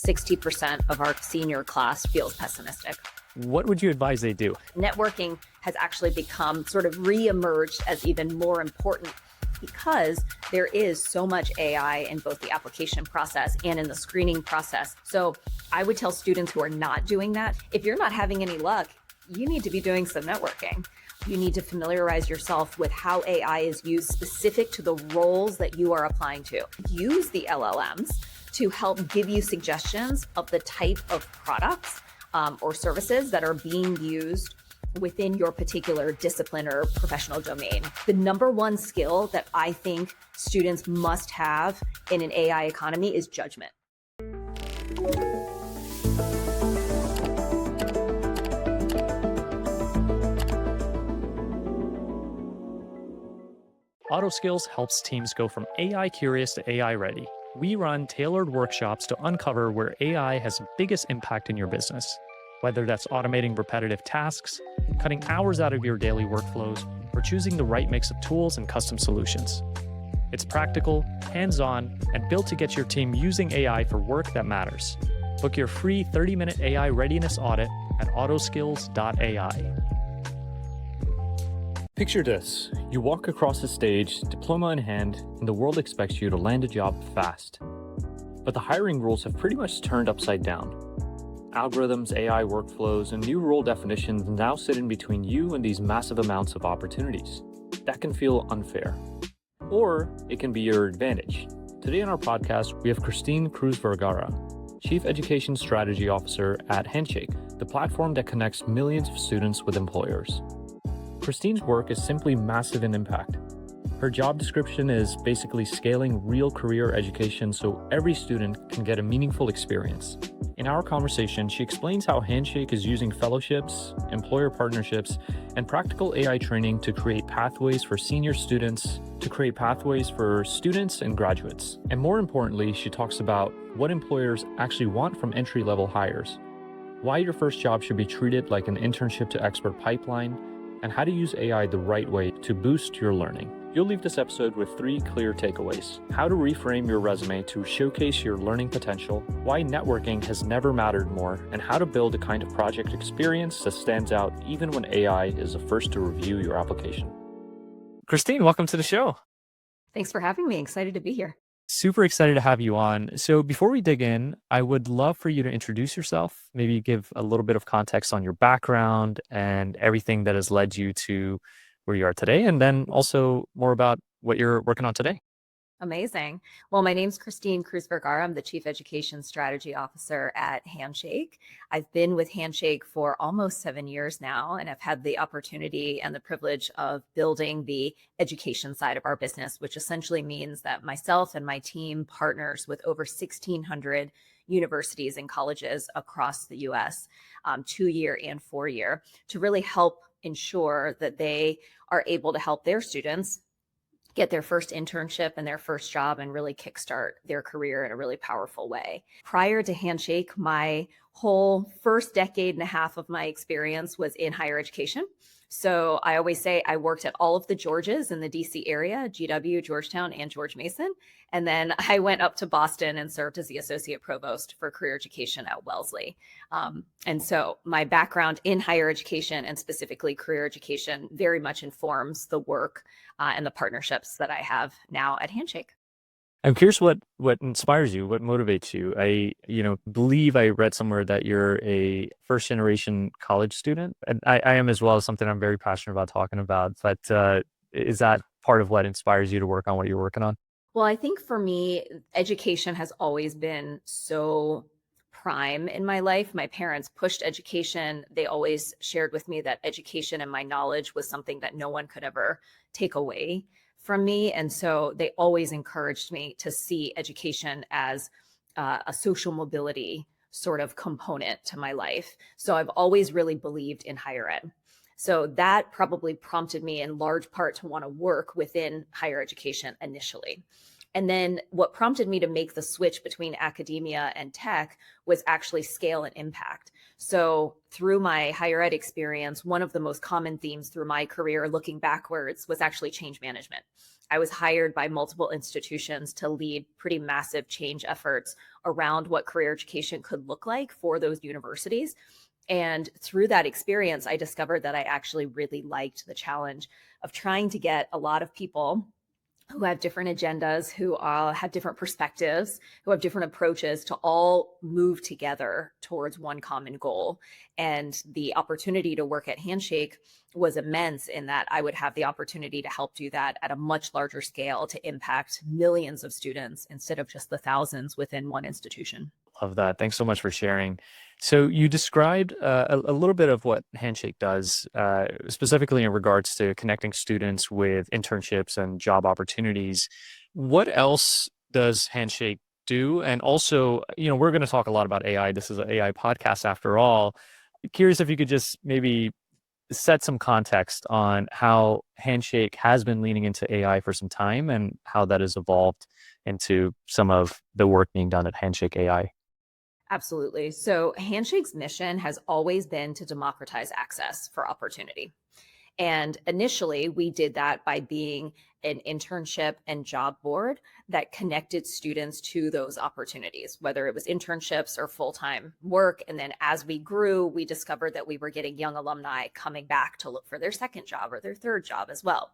60% of our senior class feels pessimistic. What would you advise they do? Networking has actually become sort of re-emerged as even more important because there is so much AI in both the application process and in the screening process. So I would tell students who are not doing that, if you're not having any luck, you need to be doing some networking. You need to familiarize yourself with how AI is used specific to the roles that you are applying to. Use the LLMs to help give you suggestions of the type of products or services that are being used within your particular discipline or professional domain. The number one skill that I think students must have in an AI economy is judgment. AutoSkills helps teams go from AI curious to AI ready. We run tailored workshops to uncover where AI has the biggest impact in your business, whether that's automating repetitive tasks, cutting hours out of your daily workflows, or choosing the right mix of tools and custom solutions. It's practical, hands-on, and built to get your team using AI for work that matters. Book your free 30-minute AI readiness audit at autoskills.ai. Picture this. You walk across the stage, diploma in hand, and the world expects you to land a job fast. But the hiring rules have pretty much turned upside down. Algorithms, AI workflows, and new role definitions now sit in between you and these massive amounts of opportunities. That can feel unfair. Or it can be your advantage. Today on our podcast, we have Christine Cruzvergara, Chief Education Strategy Officer at Handshake, the platform that connects millions of students with employers. Christine's work is simply massive in impact. Her job description is basically scaling real career education so every student can get a meaningful experience. In our conversation, she explains how Handshake is using fellowships, employer partnerships, and practical AI training to create pathways for senior students, and graduates. And more importantly, she talks about what employers actually want from entry-level hires, why your first job should be treated like an internship to expert pipeline, and how to use AI the right way to boost your learning. You'll leave this episode with 3 clear takeaways: how to reframe your resume to showcase your learning potential, why networking has never mattered more, and how to build a kind of project experience that stands out even when AI is the first to review your application. Christine, welcome to the show. Thanks for having me. Excited to be here. Super excited to have you on. So before we dig in, I would love for you to introduce yourself, maybe give a little bit of context on your background and everything that has led you to where you are today, and then also more about what you're working on today. Amazing. Well, my name's Christine Cruzvergara. I'm the Chief Education Strategy Officer at Handshake. I've been with Handshake for almost 7 years now, and I've had the opportunity and the privilege of building the education side of our business, which essentially means that myself and my team partners with over 1,600 universities and colleges across the U.S., 2-year and 4-year, to really help ensure that they are able to help their students get their first internship and their first job and really kickstart their career in a really powerful way. Prior to Handshake, my whole first decade and a half of my experience was in higher education. So I always say I worked at all of the Georges in the DC area, GW, Georgetown, and George Mason. And then I went up to Boston and served as the associate provost for career education at Wellesley. And so my background in higher education and specifically career education very much informs the work and the partnerships that I have now at Handshake. I'm curious what inspires you, what motivates you. I believe I read somewhere that you're a first generation college student, and I am as well. As something I'm very passionate about talking about. But is that part of what inspires you to work on what you're working on? Well, I think for me, education has always been so prime in my life. My parents pushed education. They always shared with me that education and my knowledge was something that no one could ever take away from me. And so they always encouraged me to see education as a social mobility sort of component to my life. So I've always really believed in higher ed. So that probably prompted me in large part to want to work within higher education initially. And then what prompted me to make the switch between academia and tech was actually scale and impact. So through my higher ed experience, one of the most common themes through my career looking backwards was actually change management. I was hired by multiple institutions to lead pretty massive change efforts around what career education could look like for those universities. And through that experience, I discovered that I actually really liked the challenge of trying to get a lot of people who have different agendas, who have different perspectives, who have different approaches to all move together towards one common goal. And the opportunity to work at Handshake was immense in that I would have the opportunity to help do that at a much larger scale to impact millions of students instead of just the thousands within one institution. Love that. Thanks so much for sharing. So you described a little bit of what Handshake does, specifically in regards to connecting students with internships and job opportunities. What else does Handshake do? And also, we're going to talk a lot about AI. This is an AI podcast after all. Curious if you could just maybe set some context on how Handshake has been leaning into AI for some time and how that has evolved into some of the work being done at Handshake AI. Absolutely. So Handshake's mission has always been to democratize access for opportunity. And initially, we did that by being an internship and job board that connected students to those opportunities, whether it was internships or full-time work. And then as we grew, we discovered that we were getting young alumni coming back to look for their second job or their third job as well.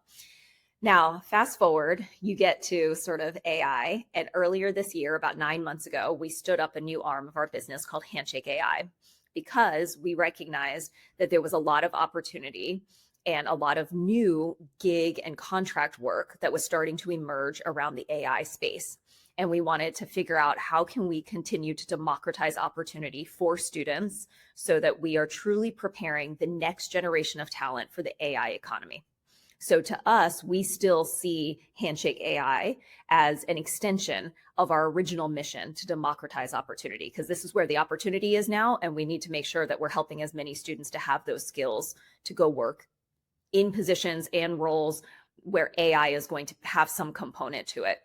Now, fast forward, you get to sort of AI. And earlier this year, about 9 months ago, we stood up a new arm of our business called Handshake AI because we recognized that there was a lot of opportunity and a lot of new gig and contract work that was starting to emerge around the AI space. And we wanted to figure out how can we continue to democratize opportunity for students so that we are truly preparing the next generation of talent for the AI economy. So to us, we still see Handshake AI as an extension of our original mission to democratize opportunity, because this is where the opportunity is now. And we need to make sure that we're helping as many students to have those skills to go work in positions and roles where AI is going to have some component to it.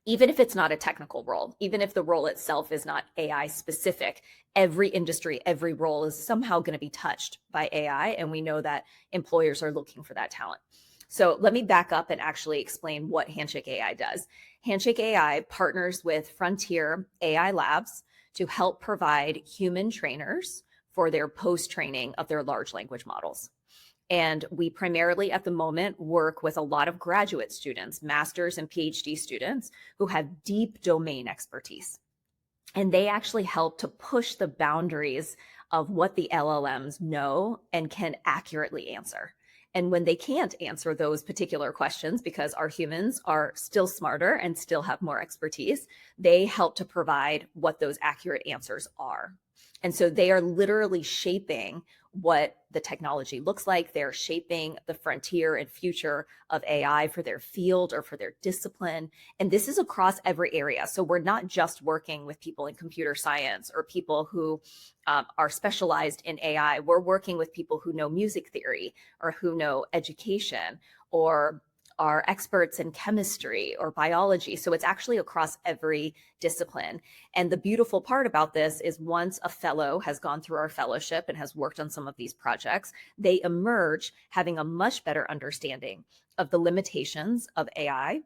Even if it's not a technical role, even if the role itself is not AI specific, every industry, every role is somehow going to be touched by AI. And we know that employers are looking for that talent. So let me back up and actually explain what Handshake AI does. Handshake AI partners with frontier AI labs to help provide human trainers for their post-training of their large language models. And we primarily at the moment work with a lot of graduate students, master's and PhD students who have deep domain expertise. And they actually help to push the boundaries of what the LLMs know and can accurately answer. And when they can't answer those particular questions, because our humans are still smarter and still have more expertise, they help to provide what those accurate answers are. And so they are literally shaping what the technology looks like. They're shaping the frontier and future of AI for their field or for their discipline. And this is across every area. So we're not just working with people in computer science or people who are specialized in AI. We're working with people who know music theory or who know education or are experts in chemistry or biology. So it's actually across every discipline. And the beautiful part about this is once a fellow has gone through our fellowship and has worked on some of these projects, they emerge having a much better understanding of the limitations of AI,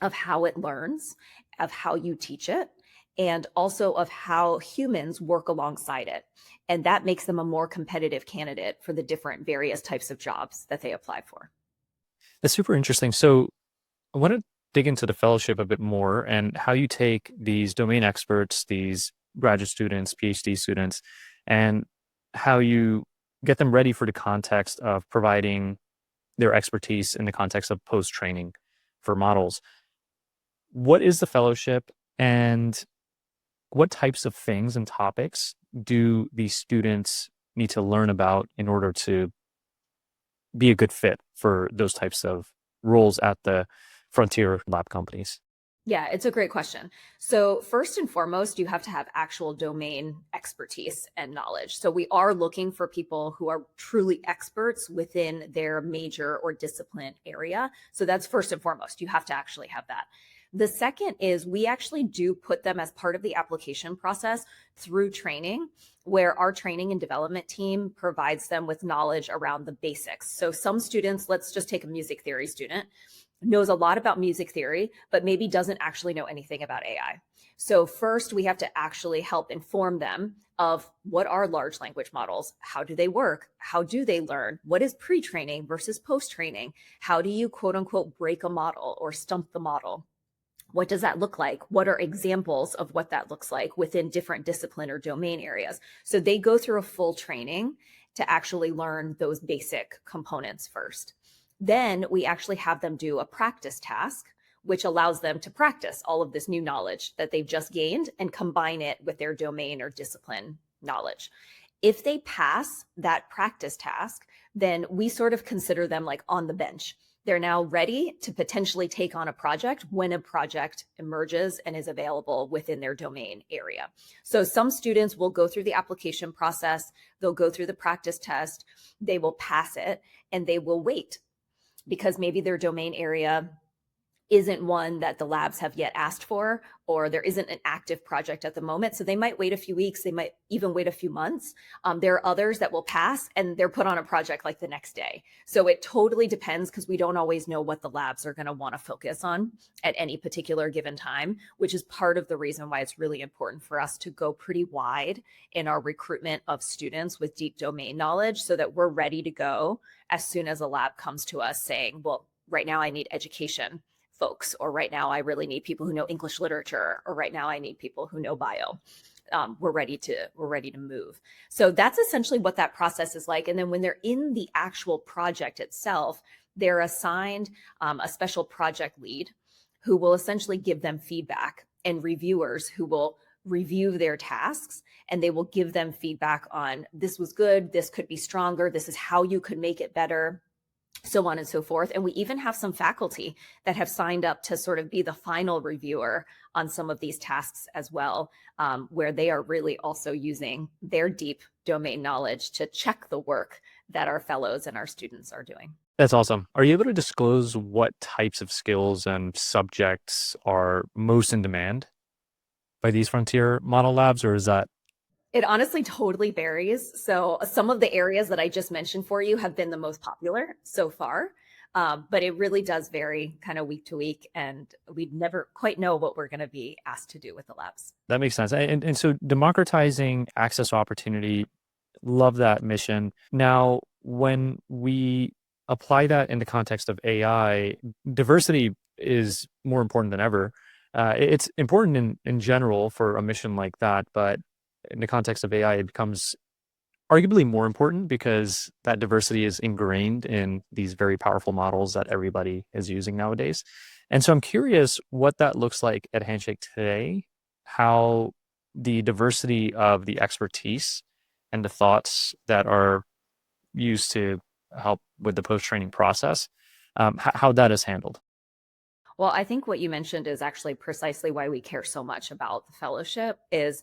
of how it learns, of how you teach it, and also of how humans work alongside it. And that makes them a more competitive candidate for the different various types of jobs that they apply for. That's super interesting. So I want to dig into the fellowship a bit more and how you take these domain experts, these graduate students, PhD students, and how you get them ready for the context of providing their expertise in the context of post-training for models. What is the fellowship and what types of things and topics do these students need to learn about in order to be a good fit for those types of roles at the frontier lab companies? Yeah, it's a great question. So first and foremost, you have to have actual domain expertise and knowledge. So we are looking for people who are truly experts within their major or discipline area. So that's first and foremost, you have to actually have that. The second is we actually do put them as part of the application process through training, where our training and development team provides them with knowledge around the basics. So some students, let's just take a music theory student, knows a lot about music theory, but maybe doesn't actually know anything about AI. So first, we have to actually help inform them of what are large language models? How do they work? How do they learn? What is pre-training versus post-training? How do you quote unquote break a model or stump the model? What does that look like? What are examples of what that looks like within different discipline or domain areas? So they go through a full training to actually learn those basic components first. Then we actually have them do a practice task, which allows them to practice all of this new knowledge that they've just gained and combine it with their domain or discipline knowledge. If they pass that practice task, then we sort of consider them like on the bench. They're now ready to potentially take on a project when a project emerges and is available within their domain area. So some students will go through the application process, they'll go through the practice test, they will pass it, and they will wait because maybe their domain area isn't one that the labs have yet asked for, or there isn't an active project at the moment. So they might wait a few weeks, they might even wait a few months. There are others that will pass and they're put on a project like the next day. So it totally depends because we don't always know what the labs are going to want to focus on at any particular given time, which is part of the reason why it's really important for us to go pretty wide in our recruitment of students with deep domain knowledge so that we're ready to go as soon as a lab comes to us saying, well, right now I need education folks, or right now I really need people who know English literature, or right now I need people who know bio. We're ready to move. So that's essentially what that process is like. And then when they're in the actual project itself, they're assigned a special project lead who will essentially give them feedback, and reviewers who will review their tasks, and they will give them feedback on this was good, this could be stronger, this is how you could make it better, so on and so forth. And we even have some faculty that have signed up to sort of be the final reviewer on some of these tasks as well, where they are really also using their deep domain knowledge to check the work that our fellows and our students are doing. That's awesome. Are you able to disclose what types of skills and subjects are most in demand by these frontier model labs, or is that? It honestly totally varies. So some of the areas that I just mentioned for you have been the most popular so far, but it really does vary kind of week to week, and we never quite know what we're going to be asked to do with the labs. That makes sense. And so democratizing access to opportunity, love that mission. Now, when we apply that in the context of AI, diversity is more important than ever. It's important in general for a mission like that, but in the context of AI, it becomes arguably more important because that diversity is ingrained in these very powerful models that everybody is using nowadays. And so I'm curious what that looks like at Handshake today, how the diversity of the expertise and the thoughts that are used to help with the post-training process, how that is handled. Well, I think what you mentioned is actually precisely why we care so much about the fellowship is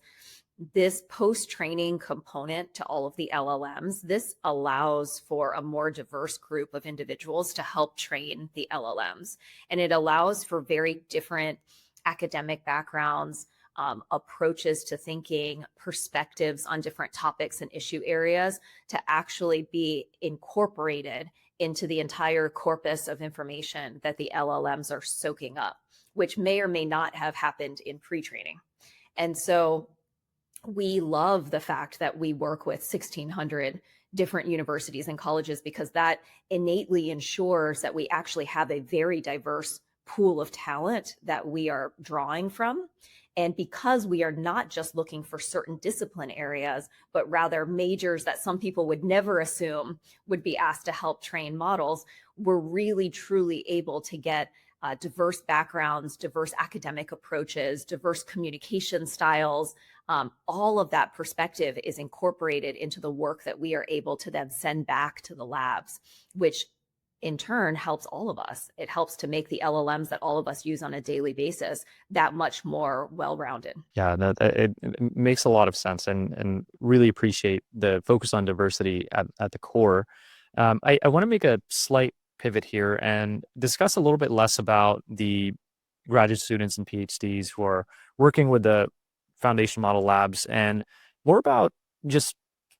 this post-training component to all of the LLMs. This allows for a more diverse group of individuals to help train the LLMs. And it allows for very different academic backgrounds, approaches to thinking, perspectives on different topics and issue areas to actually be incorporated into the entire corpus of information that the LLMs are soaking up, which may or may not have happened in pre-training. And so we love the fact that we work with 1,600 different universities and colleges because that innately ensures that we actually have a very diverse pool of talent that we are drawing from. And because we are not just looking for certain discipline areas, but rather majors that some people would never assume would be asked to help train models, we're really truly able to get diverse backgrounds, diverse academic approaches, diverse communication styles. All of that perspective is incorporated into the work that we are able to then send back to the labs, which in turn helps all of us. It helps to make the LLMs that all of us use on a daily basis that much more well-rounded. Yeah, it makes a lot of sense, and really appreciate the focus on diversity at the core. I want to make a slight pivot here and discuss a little bit less about the graduate students and PhDs who are working with the foundation model labs, and more about just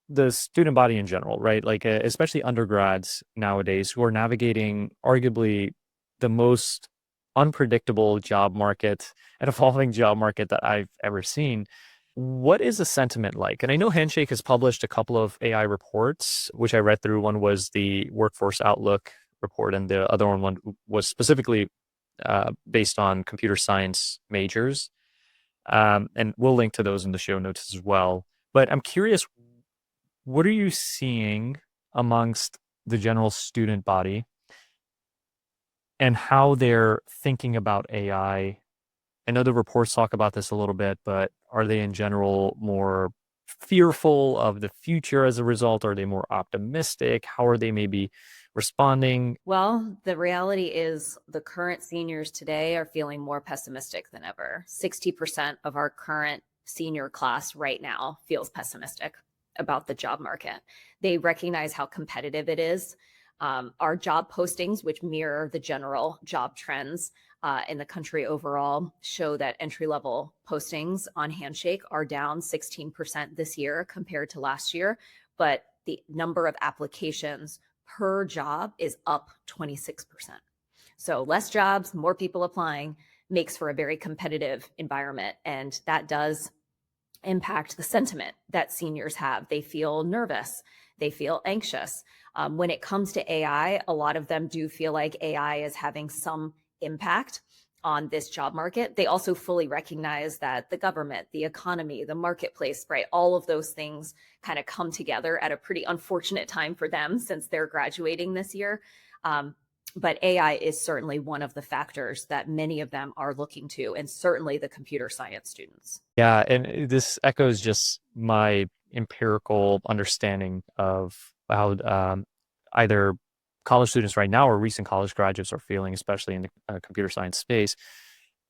the student body in general, right? Like, especially undergrads nowadays who are navigating arguably the most unpredictable job market and evolving job market that I've ever seen. What is the sentiment like? And I know Handshake has published a couple of AI reports, which I read through. One was the Workforce Outlook report, and the other one was specifically based on computer science majors. And we'll link to those in the show notes as well. But I'm curious, what are you seeing amongst the general student body and how they're thinking about AI? I know the reports talk about this a little bit, but are they in general more fearful of the future as a result? Are they more optimistic? How are they maybe responding? Well, the reality is the current seniors today are feeling more pessimistic than ever. 60% of our current senior class right now feels pessimistic about the job market. They recognize how competitive it is. Our job postings, which mirror the general job trends in the country overall, show that entry-level postings on Handshake are down 16% this year compared to last year, but the number of applications per job is up 26%. So less jobs, more people applying makes for a very competitive environment. And that does impact the sentiment that seniors have. They feel nervous, they feel anxious. When it comes to AI, a lot of them do feel like AI is having some impact on this job market. They also fully recognize that the government, the economy, the marketplace, right, all of those things kind of come together at a pretty unfortunate time for them since they're graduating this year. But AI is certainly one of the factors that many of them are looking to, and certainly the computer science students. Yeah, and this echoes just my empirical understanding of how either college students right now or recent college graduates are feeling, especially in the computer science space.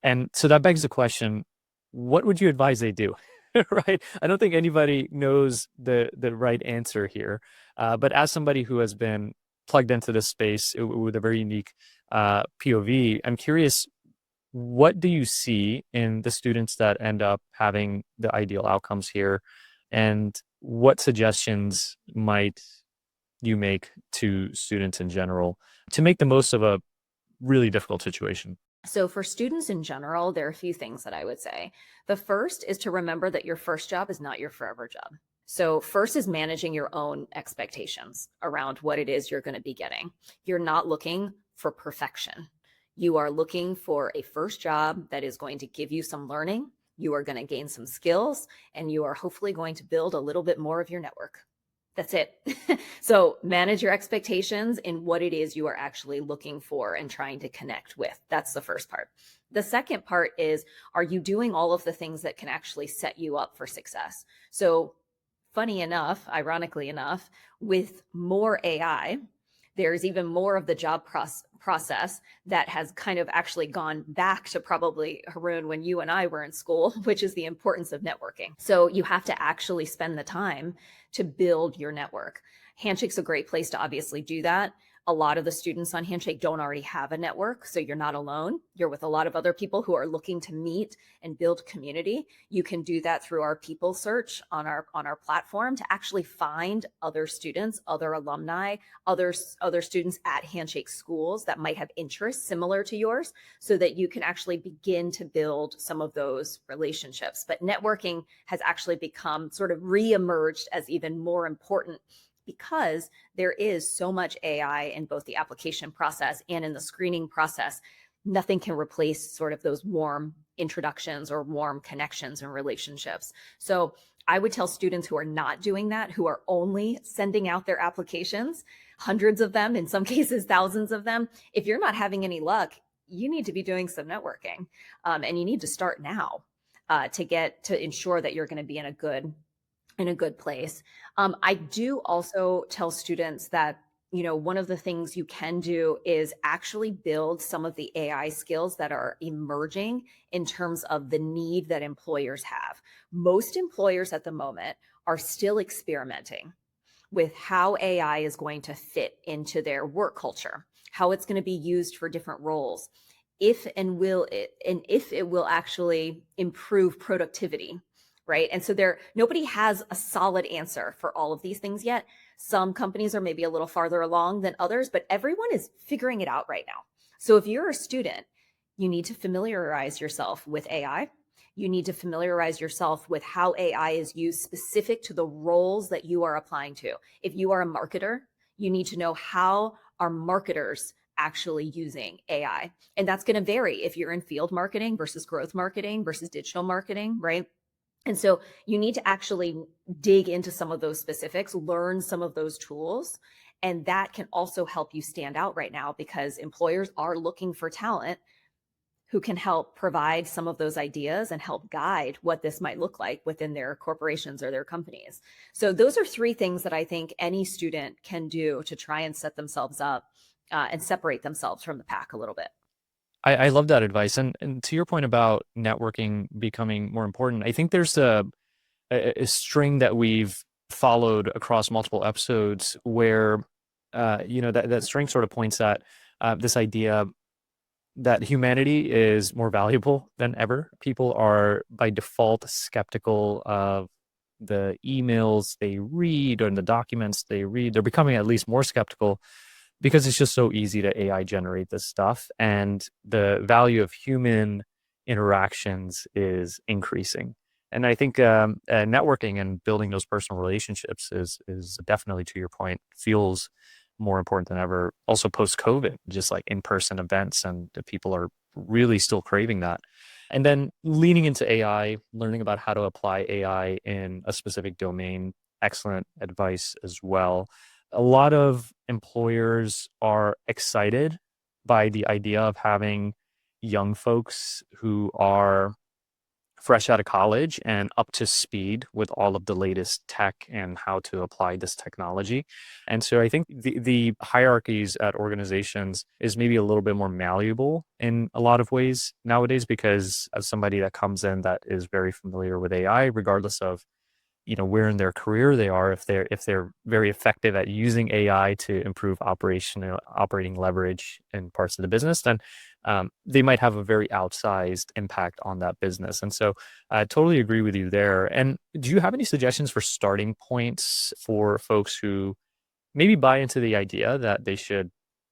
And so that begs the question, what would you advise they do? Right? I don't think anybody knows the right answer here. But as somebody who has been plugged into this space with a very unique POV, I'm curious, what do you see in the students that end up having the ideal outcomes here? And what suggestions might you make to students in general to make the most of a really difficult situation? So, for students in general, there are a few things that I would say. The first is to remember that your first job is not your forever job. So, first is managing your own expectations around what it is you're going to be getting. You're not looking for perfection. You are looking for a first job that is going to give you some learning. You are going to gain some skills, and you are hopefully going to build a little bit more of your network. That's it. So manage your expectations in what it is you are actually looking for and trying to connect with. That's the first part. The second part is, are you doing all of the things that can actually set you up for success? So funny enough, ironically enough, with more AI, there's even more of the job process that has kind of actually gone back to probably, Haroon, when you and I were in school, which is the importance of networking. So you have to actually spend the time to build your network. Handshake's a great place to obviously do that. A lot of the students on Handshake don't already have a network, so you're not alone. You're with a lot of other people who are looking to meet and build community. You can do that through our people search on our platform to actually find other students, other alumni, other students at Handshake schools that might have interests similar to yours, so that you can actually begin to build some of those relationships. But networking has actually become sort of reemerged as even more important, because there is so much AI in both the application process and in the screening process. Nothing can replace sort of those warm introductions or warm connections and relationships. So I would tell students who are not doing that, who are only sending out their applications, hundreds of them, in some cases, thousands of them, if you're not having any luck, you need to be doing some networking. And you need to start now to ensure that you're going to be in a good place. I do also tell students that, one of the things you can do is actually build some of the AI skills that are emerging in terms of the need that employers have. Most employers at the moment are still experimenting with how AI is going to fit into their work culture, how it's going to be used for different roles. if it will actually improve productivity, right? And so nobody has a solid answer for all of these things yet. Some companies are maybe a little farther along than others, but everyone is figuring it out right now. So if you're a student, you need to familiarize yourself with AI. You need to familiarize yourself with how AI is used specific to the roles that you are applying to. If you are a marketer, you need to know how are marketers actually using AI. And that's going to vary if you're in field marketing versus growth marketing versus digital marketing, right? And so you need to actually dig into some of those specifics, learn some of those tools. And that can also help you stand out right now because employers are looking for talent who can help provide some of those ideas and help guide what this might look like within their corporations or their companies. So those are three things that I think any student can do to try and set themselves up and separate themselves from the pack a little bit. I love that advice. And to your point about networking becoming more important, I think there's a string that we've followed across multiple episodes where, that string sort of points at this idea that humanity is more valuable than ever. People are by default skeptical of the emails they read or the documents they read. They're becoming at least more skeptical because it's just so easy to AI generate this stuff. And the value of human interactions is increasing. And I think networking and building those personal relationships is definitely, to your point, feels more important than ever. Also post COVID, just like in person events, and the people are really still craving that. And then leaning into AI, learning about how to apply AI in a specific domain. Excellent advice as well. A lot of employers are excited by the idea of having young folks who are fresh out of college and up to speed with all of the latest tech and how to apply this technology. And so I think the hierarchies at organizations is maybe a little bit more malleable in a lot of ways nowadays, because as somebody that comes in that is very familiar with AI, regardless of where in their career they are, if they're very effective at using AI to improve operating leverage in parts of the business, then they might have a very outsized impact on that business. And so I totally agree with you there. And do you have any suggestions for starting points for folks who maybe buy into the idea that they should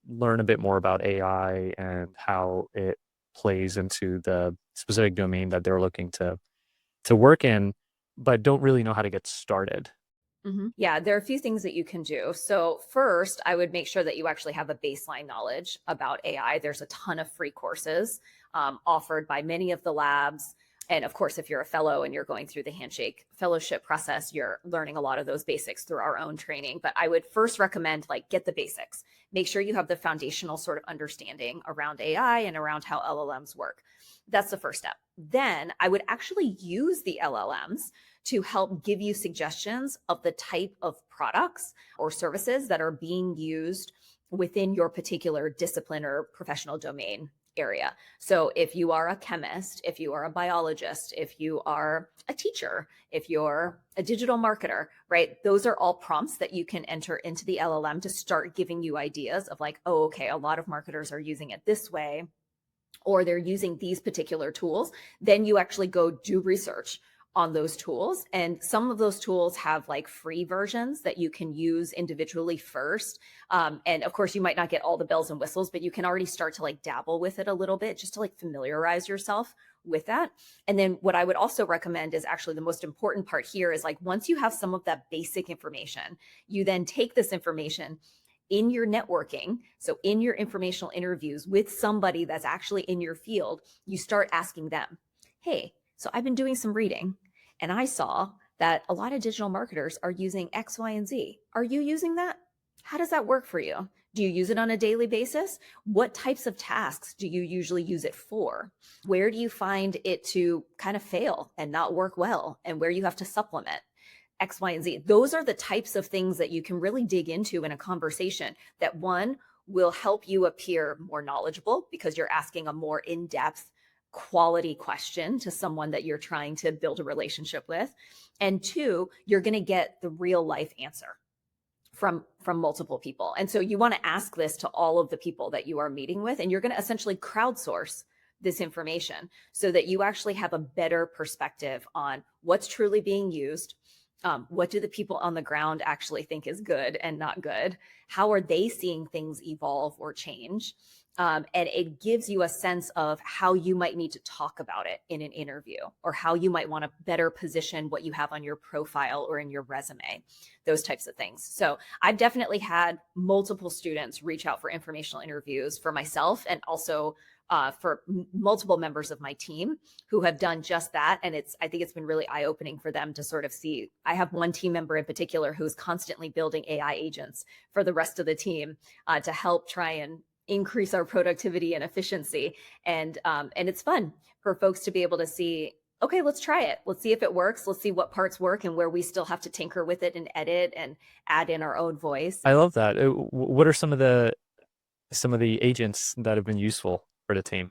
learn a bit more about AI and how it plays into the specific domain that they're looking to work in, but don't really know how to get started? Yeah, there are a few things that you can do. So, first, I would make sure that you actually have a baseline knowledge about AI. There's a ton of free courses offered by many of the labs. And of course, if you're a fellow and you're going through the Handshake Fellowship process, you're learning a lot of those basics through our own training. But I would first recommend get the basics. Make sure you have the foundational sort of understanding around AI and around how LLMs work. That's the first step. Then I would actually use the LLMs to help give you suggestions of the type of products or services that are being used within your particular discipline or professional domain area. So if you are a chemist, if you are a biologist, if you are a teacher, if you're a digital marketer, right? Those are all prompts that you can enter into the LLM to start giving you ideas of oh, okay, a lot of marketers are using it this way, or they're using these particular tools. Then you actually go do research on those tools. And some of those tools have free versions that you can use individually first. And of course, you might not get all the bells and whistles, but you can already start to dabble with it a little bit just to familiarize yourself with that. And then what I would also recommend is actually the most important part here is once you have some of that basic information, you then take this information in your networking, so in your informational interviews with somebody that's actually in your field, you start asking them, hey, so I've been doing some reading and I saw that a lot of digital marketers are using X, Y, and Z. Are you using that? How does that work for you? Do you use it on a daily basis? What types of tasks do you usually use it for? Where do you find it to kind of fail and not work well, and where you have to supplement? X, Y, and Z. Those are the types of things that you can really dig into in a conversation that one will help you appear more knowledgeable because you're asking a more in-depth quality question to someone that you're trying to build a relationship with. And two, you're going to get the real life answer from multiple people. And so you want to ask this to all of the people that you are meeting with, and you're going to essentially crowdsource this information so that you actually have a better perspective on what's truly being used. What do the people on the ground actually think is good and not good? How are they seeing things evolve or change? And it gives you a sense of how you might need to talk about it in an interview, or how you might want to better position what you have on your profile or in your resume, those types of things. So I've definitely had multiple students reach out for informational interviews for myself, and also for multiple members of my team who have done just that. And I think it's been really eye-opening for them to sort of see. I have one team member in particular who's constantly building AI agents for the rest of the team to help try and increase our productivity and efficiency. And it's fun for folks to be able to see, okay, let's try it. Let's see if it works. Let's see what parts work and where we still have to tinker with it and edit and add in our own voice. I love that. What are some of the agents that have been useful for the team?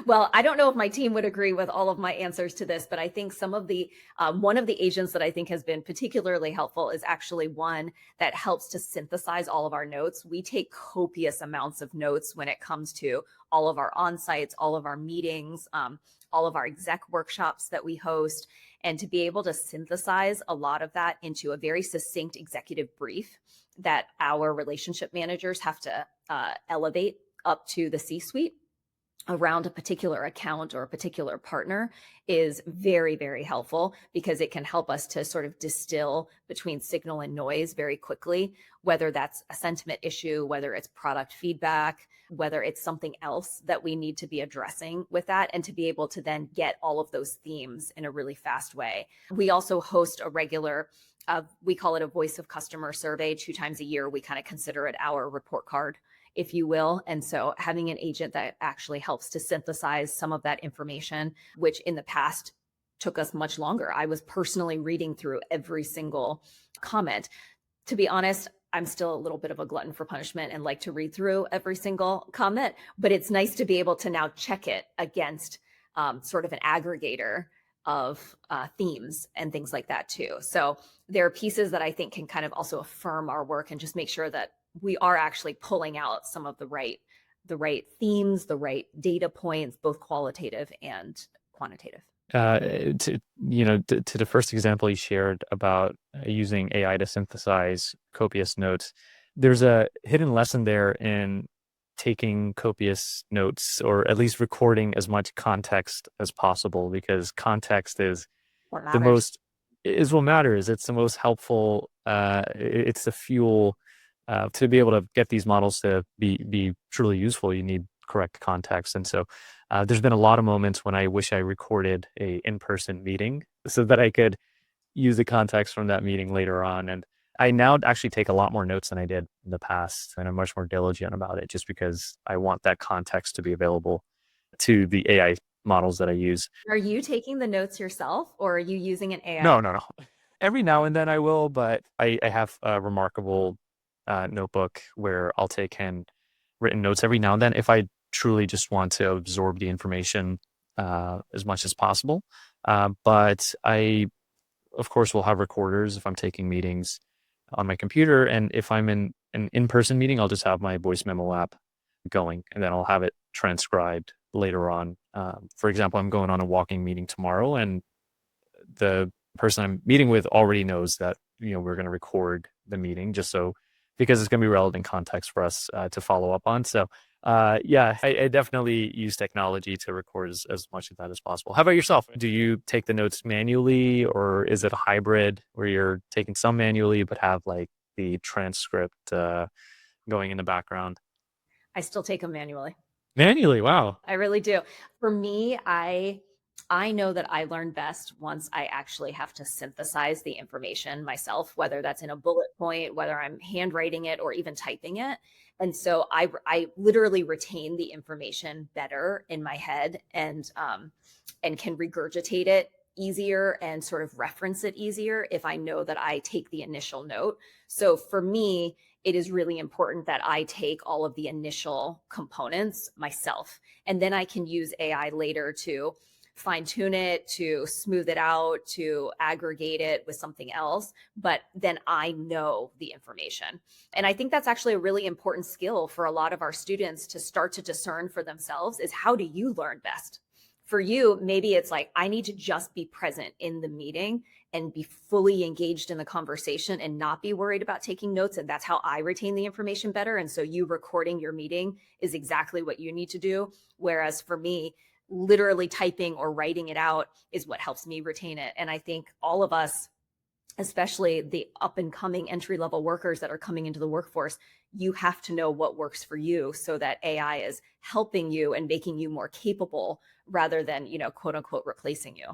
Well, I don't know if my team would agree with all of my answers to this, but I think some of the one of the agents that I think has been particularly helpful is actually one that helps to synthesize all of our notes. We take copious amounts of notes when it comes to all of our on-sites, all of our meetings, all of our exec workshops that we host, and to be able to synthesize a lot of that into a very succinct executive brief that our relationship managers have to elevate up to the C-suite around a particular account or a particular partner is very, very helpful, because it can help us to sort of distill between signal and noise very quickly, whether that's a sentiment issue, whether it's product feedback, whether it's something else that we need to be addressing with that, and to be able to then get all of those themes in a really fast way. We also host a regular we call it a voice of customer survey 2 times a year. We kind of consider it our report card, if you will. And so having an agent that actually helps to synthesize some of that information, which in the past took us much longer. I was personally reading through every single comment. To be honest, I'm still a little bit of a glutton for punishment and like to read through every single comment, but it's nice to be able to now check it against sort of an aggregator of themes and things like that too. So there are pieces that I think can kind of also affirm our work and just make sure that we are actually pulling out some of the right themes, the right data points, both qualitative and quantitative. To the first example you shared about using AI to synthesize copious notes, there's a hidden lesson there in taking copious notes, or at least recording as much context as possible, because context is What the matters. what matters. It's the most helpful. It's the fuel to be able to get these models to be truly useful. You need correct context, and so there's been a lot of moments when I wish I recorded a in-person meeting so that I could use the context from that meeting later on. And I now actually take a lot more notes than I did in the past, and I'm much more diligent about it, just because I want that context to be available to the AI models that I use. Are you taking the notes yourself, or are you using an AI? No. Every now and then I will, but I have a remarkable notebook where I'll take handwritten notes every now and then if I truly just want to absorb the information as much as possible. But I, of course, will have recorders if I'm taking meetings on my computer. And if I'm in an in-person meeting, I'll just have my voice memo app going, and then I'll have it transcribed later on. For example, I'm going on a walking meeting tomorrow, and the person I'm meeting with already knows that we're going to record the meeting, just so, because it's going to be relevant context for us to follow up on. So yeah, I definitely use technology to record as much of that as possible. How about yourself? Do you take the notes manually, or is it a hybrid where you're taking some manually but have like the transcript going in the background? I still take them manually. Manually, wow. I really do. For me, I know that I learn best once I actually have to synthesize the information myself, whether that's in a bullet point, whether I'm handwriting it or even typing it. And so I literally retain the information better in my head, and can regurgitate it easier and sort of reference it easier if I know that I take the initial note. So for me, it is really important that I take all of the initial components myself, and then I can use AI later to fine tune it, to smooth it out, to aggregate it with something else, but then I know the information. And I think that's actually a really important skill for a lot of our students to start to discern for themselves, is how do you learn best? For you, maybe it's like, I need to just be present in the meeting and be fully engaged in the conversation and not be worried about taking notes. And that's how I retain the information better. And so you recording your meeting is exactly what you need to do. Whereas for me, literally typing or writing it out is what helps me retain it. And I think all of us, especially the up and coming entry level workers that are coming into the workforce, you have to know what works for you so that AI is helping you and making you more capable rather than, quote unquote, replacing you.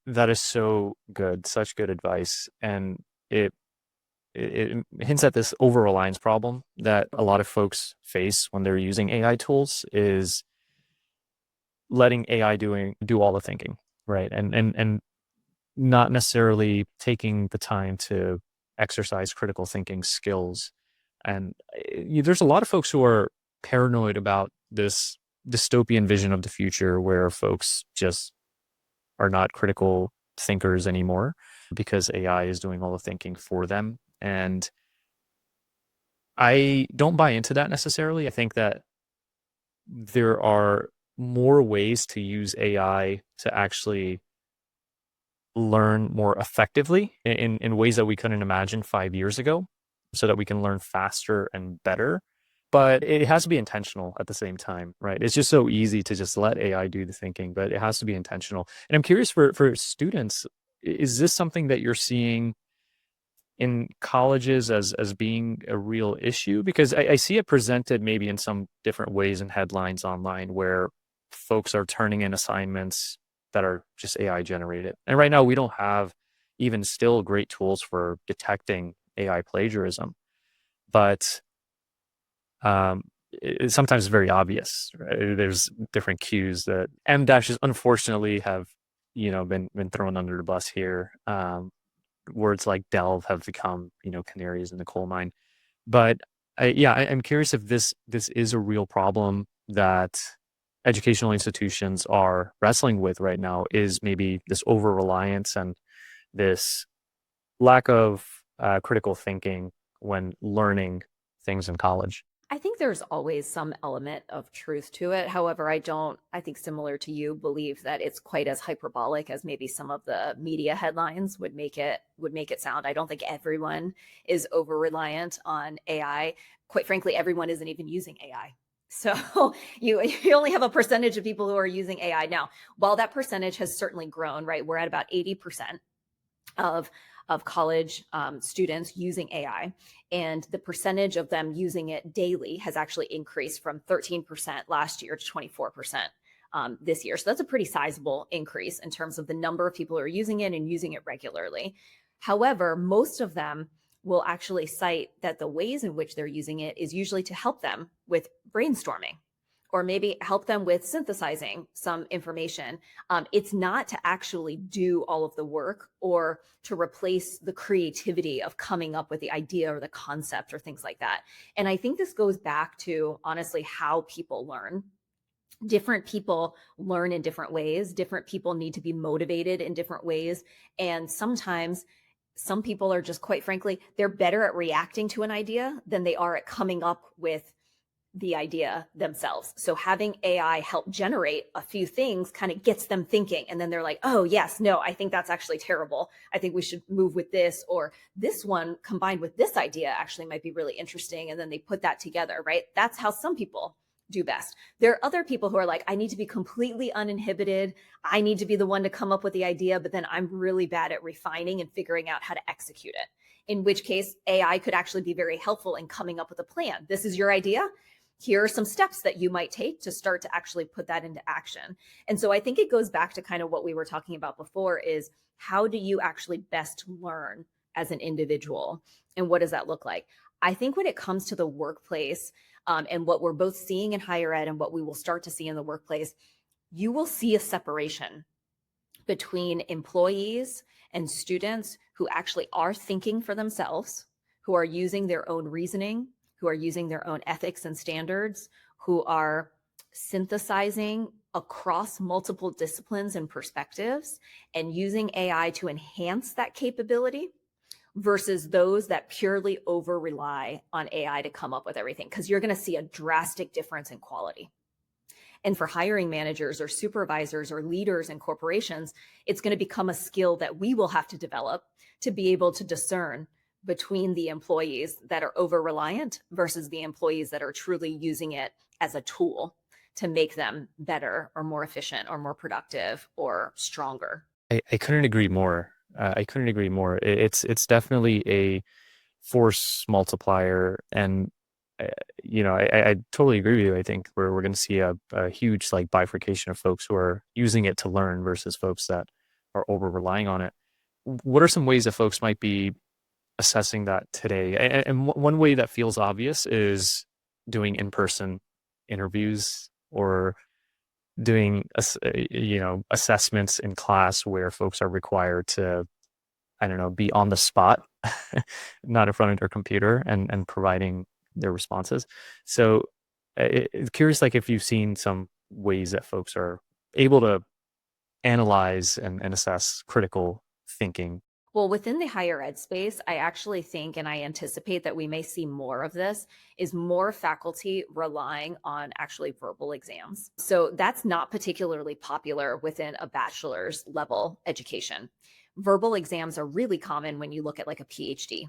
That is so good, such good advice. And it hints at this over reliance problem that a lot of folks face when they're using AI tools, is letting AI do all the thinking, right? And not necessarily taking the time to exercise critical thinking skills. And there's a lot of folks who are paranoid about this dystopian vision of the future where folks just are not critical thinkers anymore because AI is doing all the thinking for them. And I don't buy into that necessarily. I think that there are more ways to use AI to actually learn more effectively in ways that we couldn't imagine 5 years ago, so that we can learn faster and better. But it has to be intentional at the same time, right? It's just so easy to just let AI do the thinking, but it has to be intentional. And I'm curious, for students, is this something that you're seeing in colleges as being a real issue? Because I see it presented maybe in some different ways in headlines online, where folks are turning in assignments that are just AI generated. And right now we don't have even still great tools for detecting AI plagiarism. But it's sometimes very obvious, right? There's different cues that M dashes unfortunately have, been thrown under the bus here. Words like delve have become, canaries in the coal mine. But I'm curious if this is a real problem that educational institutions are wrestling with right now, is maybe this over reliance and this lack of critical thinking when learning things in college. I think there's always some element of truth to it. However, I think similar to you, believe that it's quite as hyperbolic as maybe some of the media headlines would make it sound. I don't think everyone is over reliant on AI. Quite frankly, everyone isn't even using AI. So you only have a percentage of people who are using AI. Now, while that percentage has certainly grown, right? We're at about 80% of college students using AI, and the percentage of them using it daily has actually increased from 13% last year to 24% this year. So that's a pretty sizable increase in terms of the number of people who are using it and using it regularly. However, most of them will actually cite that the ways in which they're using it is usually to help them with brainstorming, or maybe help them with synthesizing some information. It's not to actually do all of the work or to replace the creativity of coming up with the idea or the concept or things like that. And I think this goes back to, honestly, how people learn. Different people learn in different ways. Different people need to be motivated in different ways. And sometimes some people are just, quite frankly, they're better at reacting to an idea than they are at coming up with the idea themselves. So having AI help generate a few things kind of gets them thinking. And then they're like, oh, yes, no, I think that's actually terrible. I think we should move with this, or this one combined with this idea actually might be really interesting. And then they put that together, right? That's how some people do best. There are other people who are like, I need to be completely uninhibited. I need to be the one to come up with the idea, but then I'm really bad at refining and figuring out how to execute it. In which case, AI could actually be very helpful in coming up with a plan. This is your idea. Here are some steps that you might take to start to actually put that into action. And so I think it goes back to kind of what we were talking about before, is how do you actually best learn as an individual? And what does that look like? I think when it comes to the workplace, and what we're both seeing in higher ed and what we will start to see in the workplace, you will see a separation between employees and students who actually are thinking for themselves, who are using their own reasoning, who are using their own ethics and standards, who are synthesizing across multiple disciplines and perspectives and using AI to enhance that capability versus those that purely over rely on AI to come up with everything, because you're going to see a drastic difference in quality. And for hiring managers or supervisors or leaders in corporations, it's going to become a skill that we will have to develop to be able to discern between the employees that are over reliant versus the employees that are truly using it as a tool to make them better or more efficient or more productive or stronger. I couldn't agree more. I couldn't agree more. It's definitely a force multiplier, and uh, I totally agree with you. I think we're going to see a huge like bifurcation of folks who are using it to learn versus folks that are over relying on it. What are some ways that folks might be assessing that today? And one way that feels obvious is doing in-person interviews or doing assessments in class where folks are required to, I don't know, be on the spot, not in front of their computer, and providing their responses. So curious, like if you've seen some ways that folks are able to analyze and assess critical thinking. Well, within the higher ed space, I actually think, and I anticipate that we may see more of this, is more faculty relying on actually verbal exams. So that's not particularly popular within a bachelor's level education. Verbal exams are really common when you look at like a PhD,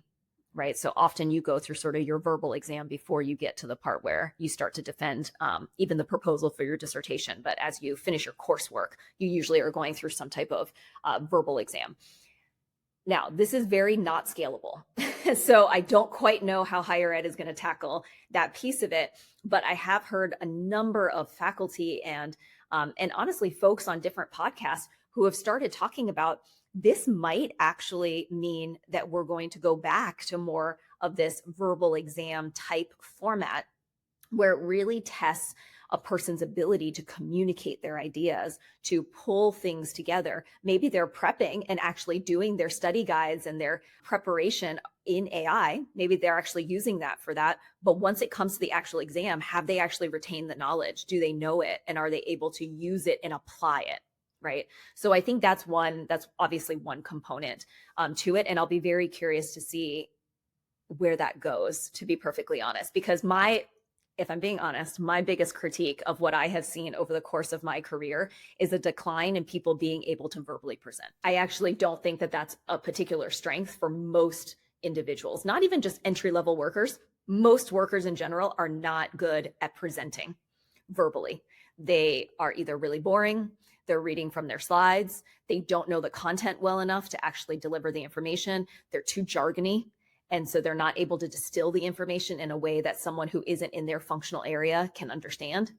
right? So often you go through sort of your verbal exam before you get to the part where you start to defend even the proposal for your dissertation. But as you finish your coursework, you usually are going through some type of verbal exam. Now, this is very not scalable. So I don't quite know how higher ed is going to tackle that piece of it, but I have heard a number of faculty and honestly folks on different podcasts who have started talking about this might actually mean that we're going to go back to more of this verbal exam type format where it really tests a person's ability to communicate their ideas, to pull things together. Maybe they're prepping and actually doing their study guides and their preparation in AI. Maybe they're actually using that for that. But once it comes to the actual exam, have they actually retained the knowledge? Do they know it? And are they able to use it and apply it? Right. So I think that's obviously one component to it. And I'll be very curious to see where that goes, to be perfectly honest, because if I'm being honest, my biggest critique of what I have seen over the course of my career is a decline in people being able to verbally present. I actually don't think that that's a particular strength for most individuals, not even just entry-level workers. Most workers in general are not good at presenting verbally. They are either really boring, they're reading from their slides, they don't know the content well enough to actually deliver the information, they're too jargony. And so they're not able to distill the information in a way that someone who isn't in their functional area can understand.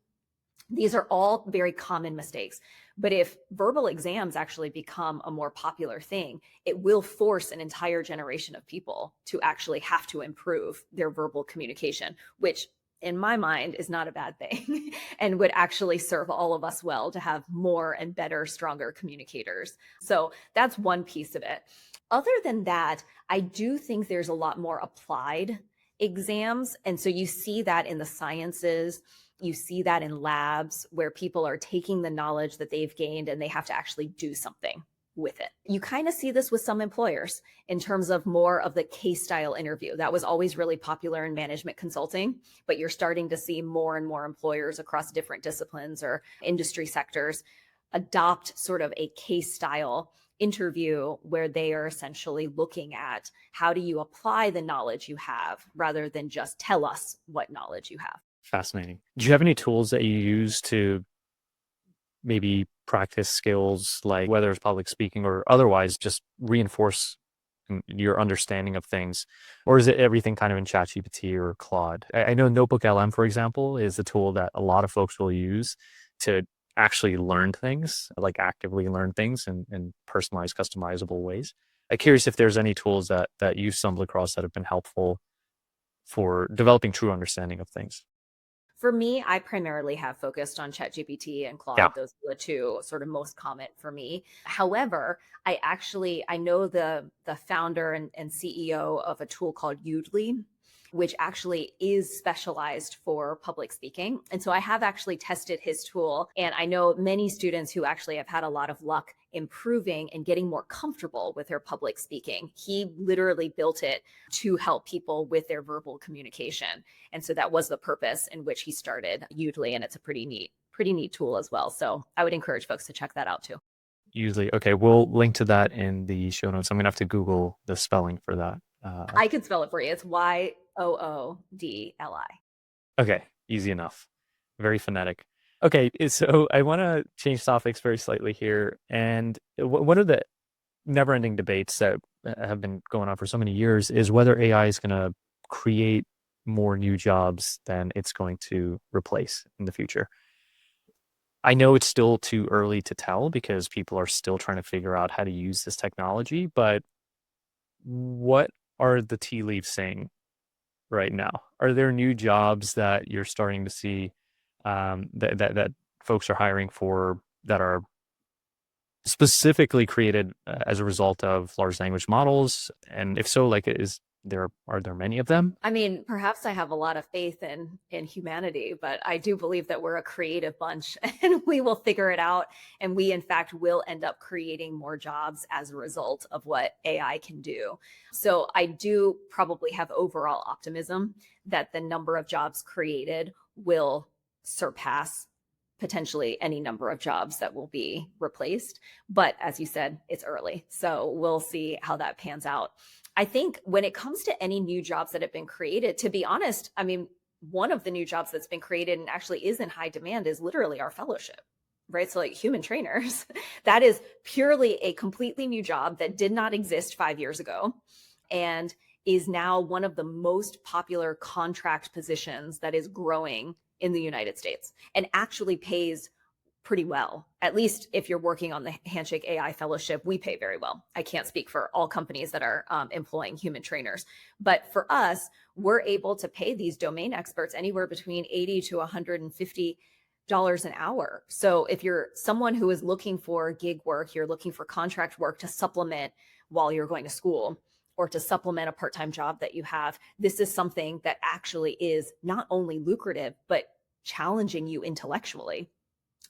These are all very common mistakes. But if verbal exams actually become a more popular thing, it will force an entire generation of people to actually have to improve their verbal communication, which in my mind is not a bad thing and would actually serve all of us well to have more and better, stronger communicators. So that's one piece of it. Other than that, I do think there's a lot more applied exams. And so you see that in the sciences, you see that in labs where people are taking the knowledge that they've gained and they have to actually do something with it. You kind of see this with some employers in terms of more of the case style interview. That was always really popular in management consulting, but you're starting to see more and more employers across different disciplines or industry sectors adopt sort of a case style interview where they are essentially looking at how do you apply the knowledge you have rather than just tell us what knowledge you have. Fascinating. Do you have any tools that you use to maybe practice skills like whether it's public speaking or otherwise, just reinforce your understanding of things? Or is it everything kind of in ChatGPT or Claude? I know Notebook LM, for example, is a tool that a lot of folks will use to actually learn things, like actively learn things in personalized, customizable ways. I'm curious if there's any tools that you've stumbled across that have been helpful for developing true understanding of things. For me, I primarily have focused on ChatGPT and Yeah. Claude. Those are the two sort of most common for me. However, I know the founder and CEO of a tool called Udly, which actually is specialized for public speaking. And so I have actually tested his tool, and I know many students who actually have had a lot of luck improving and getting more comfortable with their public speaking. He literally built it to help people with their verbal communication. And so that was the purpose in which he started Udly, and it's a pretty neat tool as well. So I would encourage folks to check that out too. Usually, okay, we'll link to that in the show notes. I'm gonna have to Google the spelling for that. I can spell it for you. It's Yoodli. Okay, easy enough. Very phonetic. Okay, so I want to change topics very slightly here. And one of the never-ending debates that have been going on for so many years is whether AI is going to create more new jobs than it's going to replace in the future. I know it's still too early to tell because people are still trying to figure out how to use this technology, but what are the tea leaves saying right now? Are there new jobs that you're starting to see that folks are hiring for that are specifically created as a result of large language models? And if so, like, are there many of them? I mean, perhaps I have a lot of faith in humanity, but I do believe that we're a creative bunch and we will figure it out. And we, in fact, will end up creating more jobs as a result of what AI can do. So I do probably have overall optimism that the number of jobs created will surpass potentially any number of jobs that will be replaced. But as you said, it's early. So we'll see how that pans out. I think when it comes to any new jobs that have been created, to be honest, I mean, one of the new jobs that's been created and actually is in high demand is literally our fellowship, right? So like human trainers, that is purely a completely new job that did not exist 5 years ago and is now one of the most popular contract positions that is growing in the United States and actually pays pretty well. At least if you're working on the Handshake AI Fellowship, we pay very well. I can't speak for all companies that are employing human trainers, but for us, we're able to pay these domain experts anywhere between $80 to $150 an hour. So if you're someone who is looking for gig work, you're looking for contract work to supplement while you're going to school or to supplement a part-time job that you have, this is something that actually is not only lucrative, but challenging you intellectually.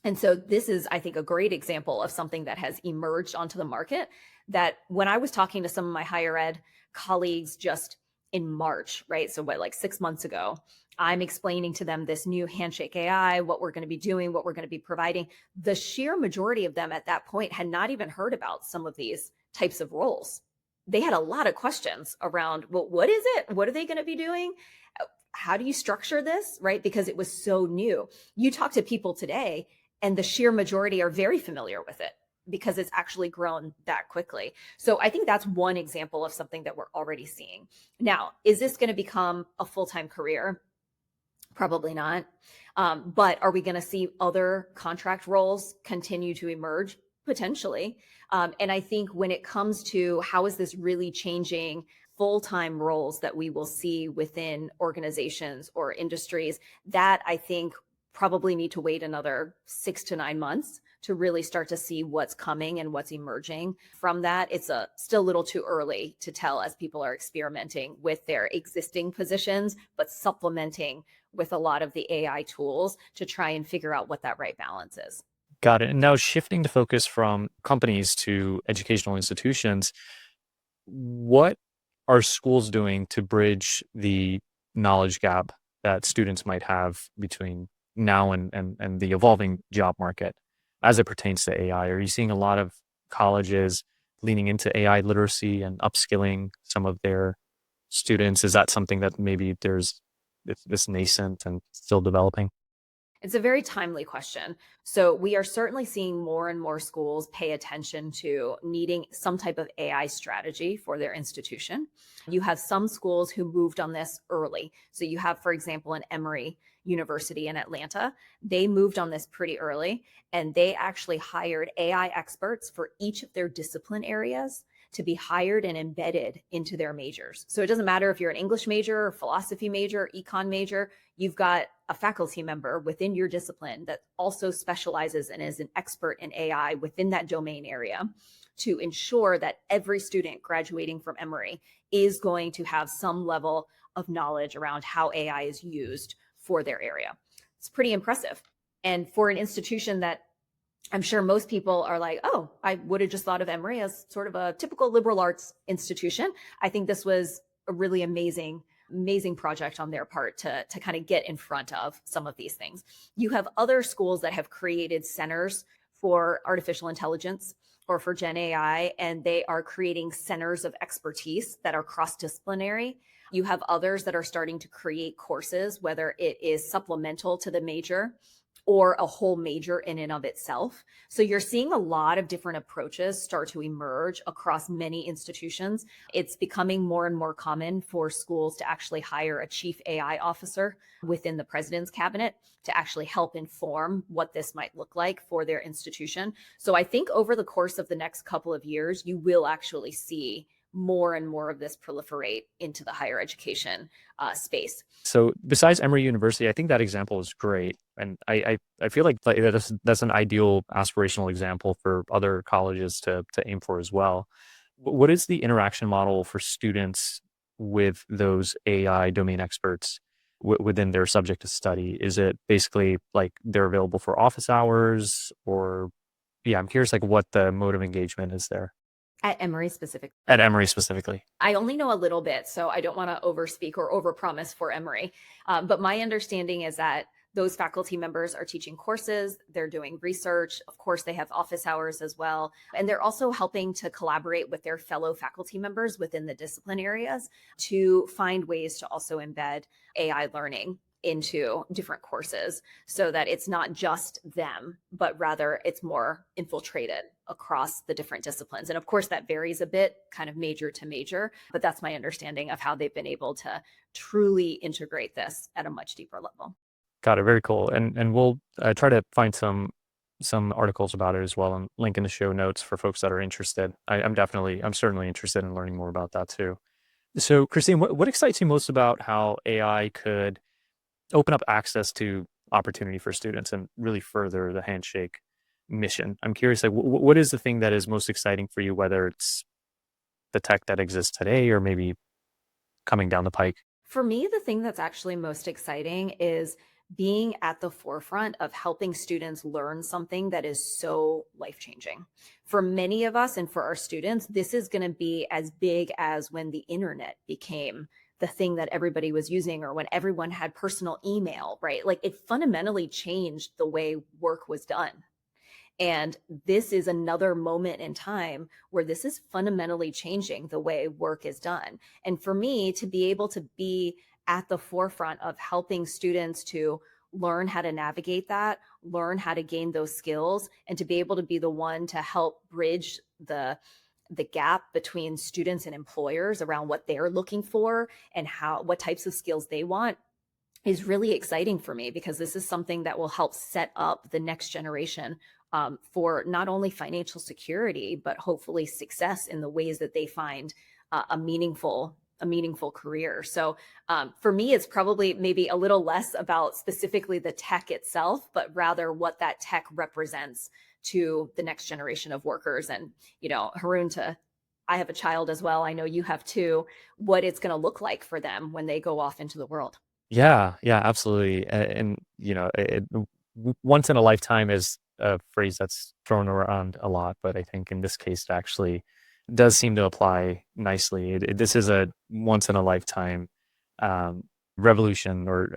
And so this is, I think, a great example of something that has emerged onto the market that when I was talking to some of my higher ed colleagues just in March, right? So what, like 6 months ago, I'm explaining to them this new Handshake AI, what we're going to be doing, what we're going to be providing. The sheer majority of them at that point had not even heard about some of these types of roles. They had a lot of questions around, well, what is it? What are they going to be doing? How do you structure this, right? Because it was so new. You talk to people today, and the sheer majority are very familiar with it because it's actually grown that quickly. So I think that's one example of something that we're already seeing. Now, is this going to become a full-time career? Probably not. But are we going to see other contract roles continue to emerge? Potentially. And I think when it comes to how is this really changing full-time roles that we will see within organizations or industries, that I think probably need to wait another 6 to 9 months to really start to see what's coming and what's emerging from that. It's still a little too early to tell as people are experimenting with their existing positions, but supplementing with a lot of the AI tools to try and figure out what that right balance is. Got it. And now shifting the focus from companies to educational institutions, what are schools doing to bridge the knowledge gap that students might have between now and the evolving job market as it pertains to AI? Are you seeing a lot of colleges leaning into AI literacy and upskilling some of their students? Is that something that maybe there's this nascent and still developing? It's a very timely question. So we are certainly seeing more and more schools pay attention to needing some type of AI strategy for their institution. You have some schools who moved on this early. So you have, for example, an Emory University in Atlanta. They moved on this pretty early, and they actually hired AI experts for each of their discipline areas to be hired and embedded into their majors. So it doesn't matter if you're an English major, philosophy major, econ major, you've got a faculty member within your discipline that also specializes and is an expert in AI within that domain area. to ensure that every student graduating from Emory is going to have some level of knowledge around how AI is used for their area. It's pretty impressive. And for an institution that I'm sure most people are like, oh, I would have just thought of Emory as sort of a typical liberal arts institution. I think this was a really amazing project on their part to kind of get in front of some of these things. You have other schools that have created centers for artificial intelligence or for Gen AI, and they are creating centers of expertise that are cross-disciplinary. You have others that are starting to create courses, whether it is supplemental to the major or a whole major in and of itself. So you're seeing a lot of different approaches start to emerge across many institutions. It's becoming more and more common for schools to actually hire a chief AI officer within the president's cabinet to actually help inform what this might look like for their institution. So I think over the course of the next couple of years, you will actually see more and more of this proliferate into the higher education space. So besides Emory University, I think that example is great. And I feel like that's an ideal aspirational example for other colleges to aim for as well. What is the interaction model for students with those AI domain experts within their subject of study? Is it basically like they're available for office hours, or yeah, I'm curious like what the mode of engagement is there At Emory specifically. at Emory specifically. I only know a little bit, so I don't want to overspeak or overpromise for Emory. But my understanding is that those faculty members are teaching courses, they're doing research. Of course, they have office hours as well. And they're also helping to collaborate with their fellow faculty members within the discipline areas to find ways to also embed AI learning into different courses so that it's not just them, but rather it's more infiltrated across the different disciplines. And of course, that varies a bit, kind of major to major, but that's my understanding of how they've been able to truly integrate this at a much deeper level. Got it. Very cool. And we'll try to find some articles about it as well and link in the show notes for folks that are interested. I'm certainly interested in learning more about that too. So Christine, what excites you most about how AI could open up access to opportunity for students and really further the Handshake mission? I'm curious, like, what is the thing that is most exciting for you, whether it's the tech that exists today or maybe coming down the pike? For me, the thing that's actually most exciting is being at the forefront of helping students learn something that is so life changing. For many of us and for our students, this is going to be as big as when the internet became the thing that everybody was using or when everyone had personal email, right? Like it fundamentally changed the way work was done. And this is another moment in time where this is fundamentally changing the way work is done. And for me to be able to be at the forefront of helping students to learn how to navigate that, learn how to gain those skills, and to be able to be the one to help bridge the gap between students and employers around what they're looking for and what types of skills they want is really exciting for me because this is something that will help set up the next generation for not only financial security, but hopefully success in the ways that they find a meaningful career. So for me, it's probably maybe a little less about specifically the tech itself, but rather what that tech represents to the next generation of workers. And, Haroon, I have a child as well. I know you have too, what it's going to look like for them when they go off into the world. Yeah, yeah, absolutely. And once in a lifetime is a phrase that's thrown around a lot, but I think in this case, it actually does seem to apply nicely. This is a once in a lifetime um, revolution, or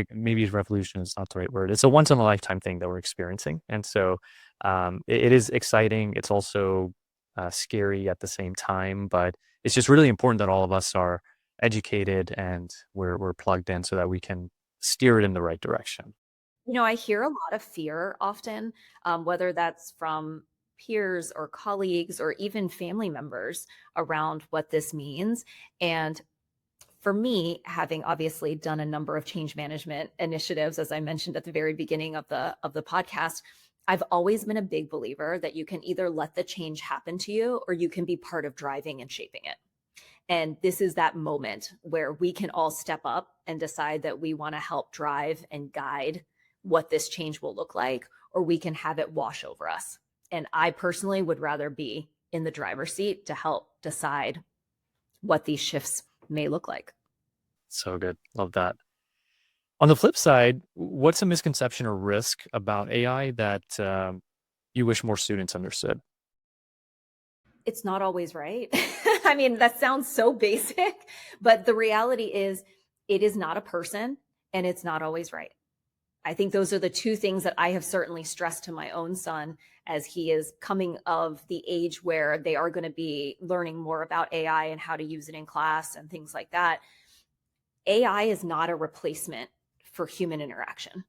maybe revolution is not the right word. It's a once in a lifetime thing that we're experiencing, and so it is exciting. It's also scary at the same time, but it's just really important that all of us are educated and we're plugged in so that we can steer it in the right direction. I hear a lot of fear often, whether that's from peers or colleagues or even family members around what this means. And for me, having obviously done a number of change management initiatives, as I mentioned at the very beginning of the podcast, I've always been a big believer that you can either let the change happen to you or you can be part of driving and shaping it. And this is that moment where we can all step up and decide that we want to help drive and guide what this change will look like, or we can have it wash over us. And I personally would rather be in the driver's seat to help decide what these shifts may look like. So good. Love that. On the flip side, what's a misconception or risk about AI that you wish more students understood? It's not always right. I mean, that sounds so basic, but the reality is it is not a person and it's not always right. I think those are the two things that I have certainly stressed to my own son as he is coming of the age where they are going to be learning more about AI and how to use it in class and things like that. AI is not a replacement for human interaction.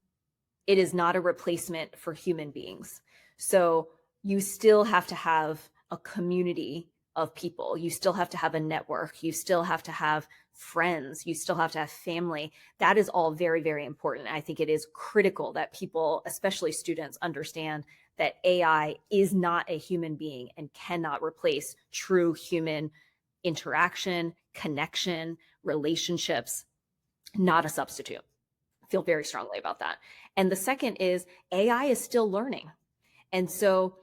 It is not a replacement for human beings. So you still have to have a community of people. You still have to have a network. You still have to have friends. You still have to have family. That is all very, very important. I think it is critical that people, especially students, understand that AI is not a human being and cannot replace true human interaction, connection, relationships, not a substitute. I feel very strongly about that. And the second is AI is still learning. And so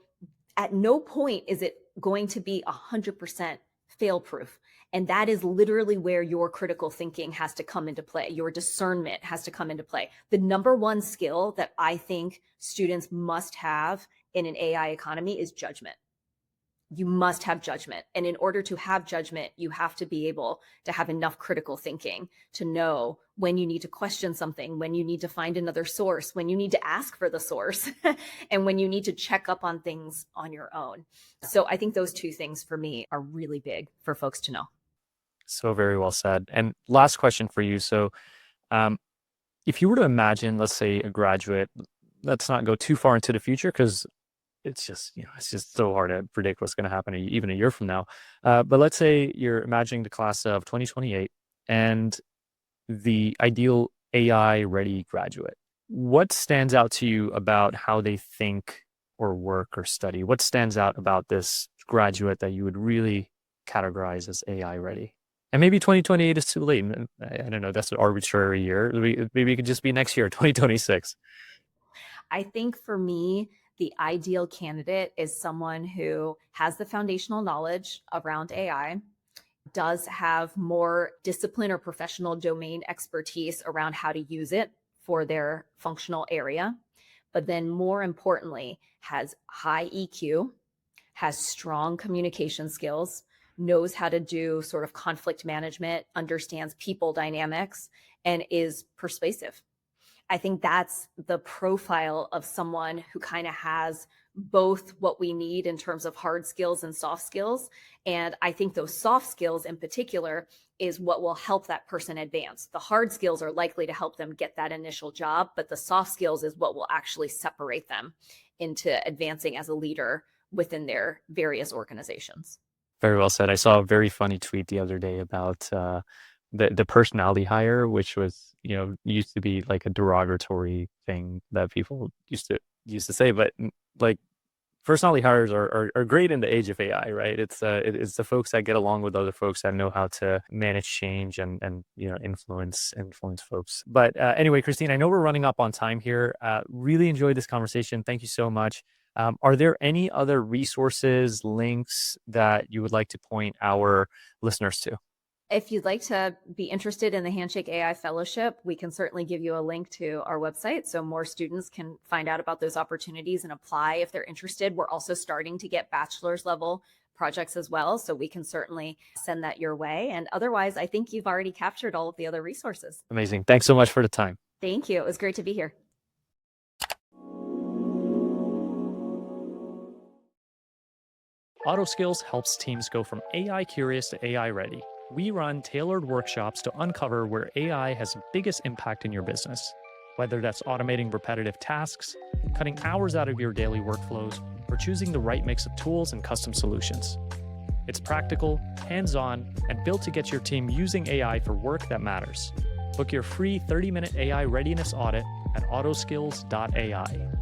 at no point is it going to be 100% fail proof. And that is literally where your critical thinking has to come into play. Your discernment has to come into play. The number one skill that I think students must have in an AI economy is judgment. You must have judgment. And in order to have judgment, you have to be able to have enough critical thinking to know when you need to question something, when you need to find another source, when you need to ask for the source, and when you need to check up on things on your own. So I think those two things for me are really big for folks to know. So very well said. And last question for you. So if you were to imagine, let's say a graduate, let's not go too far into the future because it's just, it's just so hard to predict what's going to happen even a year from now. But let's say you're imagining the class of 2028 and the ideal AI ready graduate. What stands out to you about how they think or work or study? What stands out about this graduate that you would really categorize as AI ready? And maybe 2028 is too late. I don't know. That's an arbitrary year. Maybe it could just be next year, 2026. I think for me, the ideal candidate is someone who has the foundational knowledge around AI, does have more discipline or professional domain expertise around how to use it for their functional area, but then more importantly, has high EQ, has strong communication skills, knows how to do sort of conflict management, understands people dynamics, and is persuasive. I think that's the profile of someone who kind of has both what we need in terms of hard skills and soft skills. And I think those soft skills in particular is what will help that person advance. The hard skills are likely to help them get that initial job, but the soft skills is what will actually separate them into advancing as a leader within their various organizations. Very well said. I saw a very funny tweet the other day about the personality hire, which was, used to be like a derogatory thing that people used to say, but like personality hires are great in the age of AI, right? It's the folks that get along with other folks that know how to manage change and influence folks. But anyway, Christine, I know we're running up on time here. Really enjoyed this conversation. Thank you so much. Are there any other resources, links that you would like to point our listeners to? If you'd like to be interested in the Handshake AI Fellowship, we can certainly give you a link to our website so more students can find out about those opportunities and apply if they're interested. We're also starting to get bachelor's level projects as well, so we can certainly send that your way. And otherwise, I think you've already captured all of the other resources. Amazing. Thanks so much for the time. Thank you. It was great to be here. AutoSkills helps teams go from AI curious to AI ready. We run tailored workshops to uncover where AI has the biggest impact in your business, whether that's automating repetitive tasks, cutting hours out of your daily workflows, or choosing the right mix of tools and custom solutions. It's practical, hands-on, and built to get your team using AI for work that matters. Book your free 30-minute AI readiness audit at autoskills.ai.